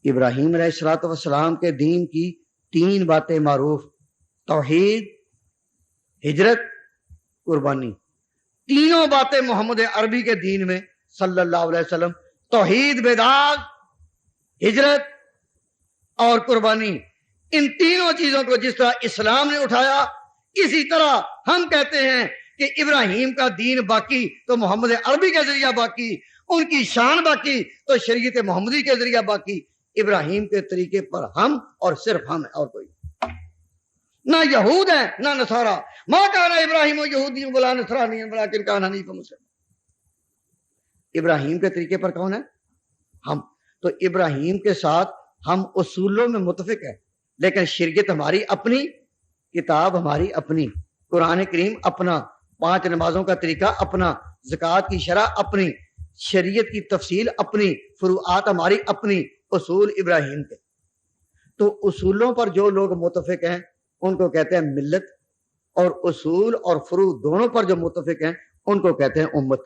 ابراہیم علیہ الصلوۃ والسلام کے دین کی 3 باتیں معروف: توحید، ہجرت، قربانی۔ تینوں باتیں محمد عربی کے دین میں صلی اللہ علیہ وسلم، توحید، بیداد، ہجرت اور قربانی، ان تینوں چیزوں کو جس طرح اسلام نے اٹھایا، اسی طرح ہم کہتے ہیں کہ ابراہیم کا دین باقی تو محمد عربی کے ذریعہ باقی، ان کی شان باقی تو شریعت محمدی کے ذریعہ باقی۔ ابراہیم کے طریقے پر ہم اور صرف ہم ہیں، اور کوئی نہ یہود ہیں نہ نصارا۔ ما کان ابراہیم یہودی ولا نصرانی ولکن کان حنیفا مسلما۔ ابراہیم کے طریقے پر کون ہے؟ ہم۔ تو ابراہیم کے ساتھ ہم اصولوں میں متفق ہیں، لیکن شریعت ہماری اپنی، کتاب ہماری اپنی، قرآن کریم اپنا، 5 نمازوں کا طریقہ اپنا، زکوٰۃ کی شرح اپنی، شریعت کی تفصیل اپنی، فروعات ہماری اپنی، اصول ابراہیم کے۔ تو اصولوں پر جو لوگ متفق ہیں ان کو کہتے ہیں ملت، اور اصول اور فروع دونوں پر جو متفق ہیں ان کو کہتے ہیں امت۔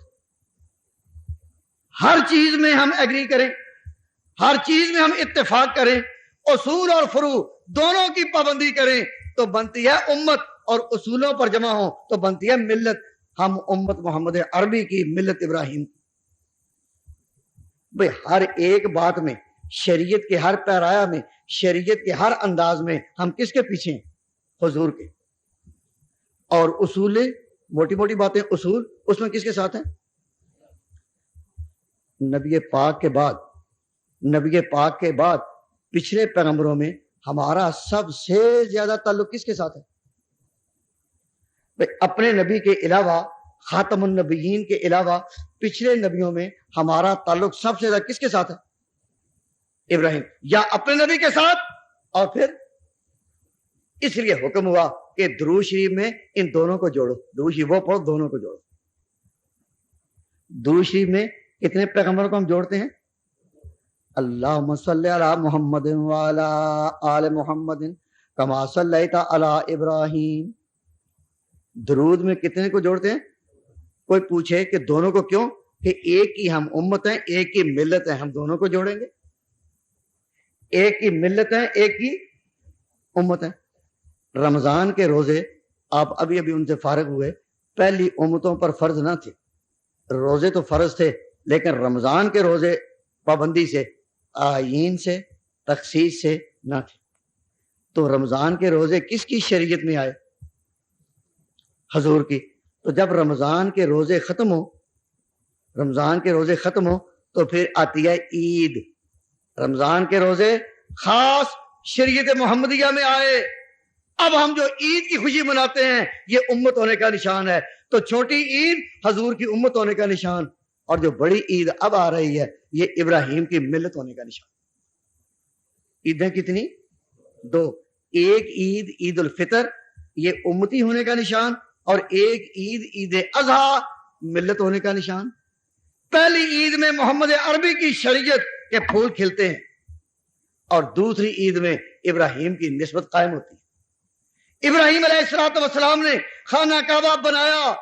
ہر چیز میں ہم ایگری کریں، ہر چیز میں ہم اتفاق کریں، اصول اور فروع دونوں کی پابندی کریں تو بنتی ہے امت، اور اصولوں پر جمع ہوں تو بنتی ہے ملت۔ ہم امت محمد عربی کی، ملت ابراہیم کی۔ بھئی ہر ایک بات میں، شریعت کے ہر پیرایا میں، شریعت کے ہر انداز میں ہم کس کے پیچھے ہیں؟ حضور کے۔ اور اصول، موٹی موٹی باتیں اصول، اس میں کس کے ساتھ ہیں؟ نبی پاک کے بعد، نبی پاک کے بعد پچھلے پیغمبروں میں ہمارا سب سے زیادہ تعلق کس کے ساتھ ہے؟ اپنے نبی کے علاوہ، خاتم النبیین کے علاوہ پچھلے نبیوں میں ہمارا تعلق سب سے زیادہ کس کے ساتھ ہے؟ ابراہیم، یا اپنے نبی کے ساتھ، اور پھر اس لیے حکم ہوا کہ درود شریف میں ان دونوں کو جوڑو، درود شریف وہ پڑھو، دونوں کو جوڑو۔ درود شریف میں کتنے پیغمبروں کو ہم جوڑتے ہیں؟ اللہم صلی علی محمد وعلی آل محمد کما صلیت علی ابراہیم۔ درود میں کتنے کو جوڑتے ہیں؟ کوئی پوچھے کہ دونوں کو کیوں؟ کہ ایک ہی ہم امت ہیں، ایک ہی ملت ہے، ہم دونوں کو جوڑیں گے۔ ایک ہی ملت ہے، ایک ہی امت ہے۔ رمضان کے روزے آپ ابھی ان سے فارغ ہوئے، پہلی امتوں پر فرض نہ تھے، روزے تو فرض تھے، لیکن رمضان کے روزے پابندی سے، آئین سے، تخصیص سے نہ تھے۔ تو رمضان کے روزے کس کی شریعت میں آئے؟ حضور کی۔ تو جب رمضان کے روزے ختم ہو، رمضان کے روزے ختم ہو تو پھر آتی ہے عید۔ رمضان کے روزے خاص شریعت محمدیہ میں آئے۔ اب ہم جو عید کی خوشی مناتے ہیں یہ امت ہونے کا نشان ہے۔ تو چھوٹی عید حضور کی امت ہونے کا نشان، اور جو بڑی عید اب آ رہی ہے یہ ابراہیم کی ملت ہونے کا نشان۔ عیدیں کتنی؟ 2۔ ایک عید عید الفطر، یہ امتی ہونے کا نشان، اور ایک عید عید اضحیٰ، ملت ہونے کا نشان۔ پہلی عید میں محمد عربی کی شریعت کے پھول کھلتے ہیں، اور دوسری عید میں ابراہیم کی نسبت قائم ہوتی ہے۔ ابراہیم علیہ الصلوۃ والسلام نے خانہ کعبہ بنایا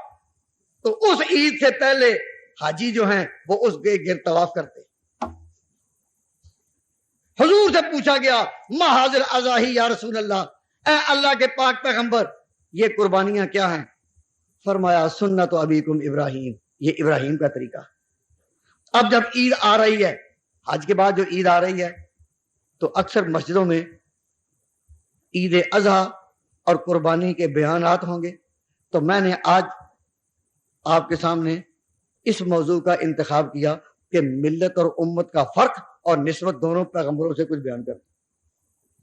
تو اس عید سے پہلے حاجی جو ہیں وہ اس کے گرد طواف کرتے۔ حضور سے پوچھا گیا ما حاضر اضاحی یا رسول اللہ، اے اللہ کے پاک پیغمبر یہ قربانیاں کیا ہیں؟ فرمایا سنت ابیکم ابراہیم، یہ ابراہیم کا طریقہ۔ اب جب عید آ رہی ہے، حج کے بعد جو عید آ رہی ہے، تو اکثر مسجدوں میں عید اضحیٰ اور قربانی کے بیانات ہوں گے۔ تو میں نے آج آپ کے سامنے اس موضوع کا انتخاب کیا کہ ملت اور امت کا فرق اور نسبت دونوں پیغمبروں سے کچھ بیان کریں۔